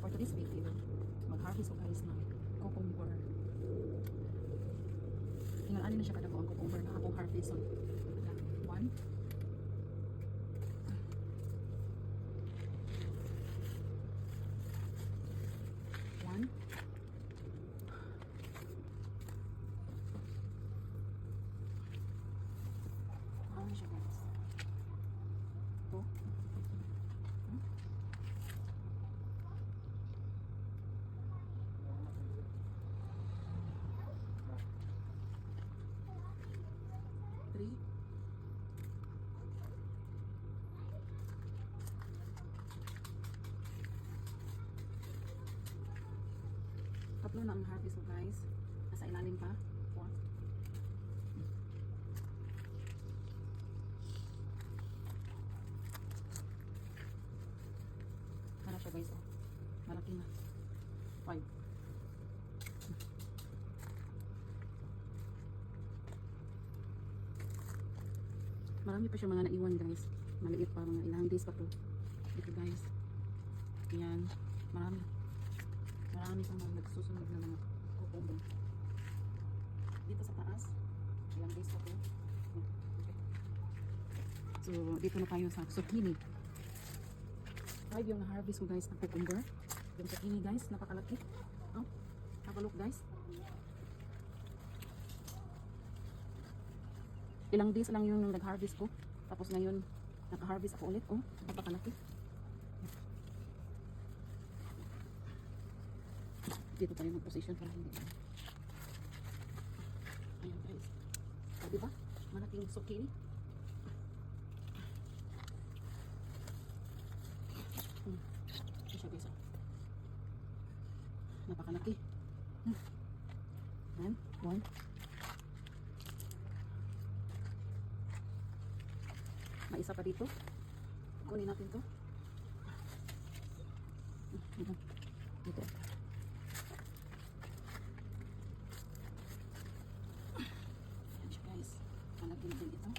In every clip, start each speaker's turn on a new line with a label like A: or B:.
A: for today's video, mag-harvest ko guys ng cucumber. Tingnan ano na siya kada ko ang cucumber na akong harvest. So, one. One. Ano siya guys? Two. Three. Tatlo na ang harvest ko guys. Nasa ilalim pa. Four. Para siya guys. Oh. Malaki na. Five. Marami pa siya mga naiwan guys. Maliit pa, mga ilang days pa to. Dito guys. Ayan. Marami. Marami pang mga nagsusunod na mga cucumber. Dito sa taas. Ilang days pa to. Okay. So, dito na tayo sa zucchini. 5 yung na-harvest ko guys ng cucumber. Yung zucchini guys, napakalaki. Oh, have a look guys. Ilang days lang yung nag-harvest ko. Tapos ngayon, naka-harvest ako ulit. Oh, napakalaki. Dito tayo mag-position para hindi. Ayan guys. O, diba? Malaking zucchini. Ito siya guys. Napakalaki. And, one. May isa pa dito. Kunin natin to. Dito. Ayan siya guys. Malagyan natin ito.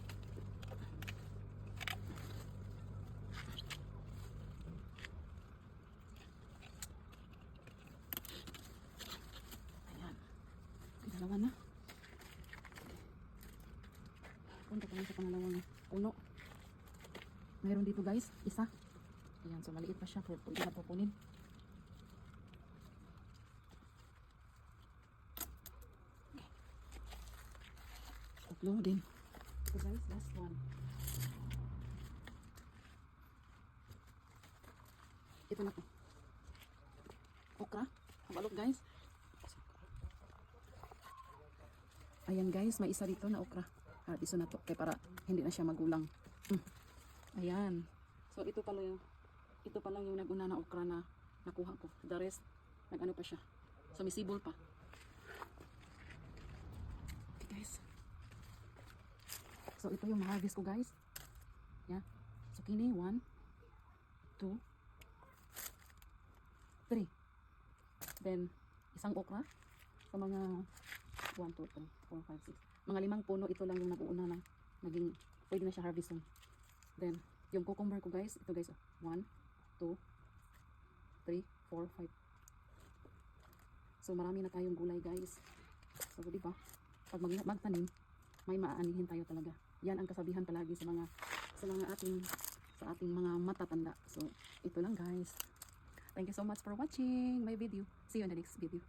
A: Ayan. Dalawa na. Punta ko na sa pangalawang puno. Mayroon dito guys, isa. Ayan, so maliit pa siya. Pwede na pupunin. Okay. Tatlo din. So guys, last one. Ito na po. Okra. Habalok guys. Ayan guys, may isa dito na okra. Harvest na to. Kaya para hindi na siya magulang. Ayan. So ito pa lang yung naguna na okra na nakuha ko. The rest, nag-ano pa siya. Sumisibol pa. Okay guys. So ito yung harvest ko guys. Yeah. Zucchini, 1, 2, 3. Then, isang okra. Sa mga 1, 2, 3, 4, 5, 6. Mga 5 puno, ito lang yung nag-uuna na naging, pwede na siya harvestin. Then, yung cucumber ko guys, ito guys, 1, 2, 3, 4, 5. So, marami na tayong gulay guys. So, diba? Pag magtanim, may maaanihin tayo talaga. Yan ang kasabihan palagi sa ating mga matatanda. So, ito lang guys. Thank you so much for watching my video. See you in the next video.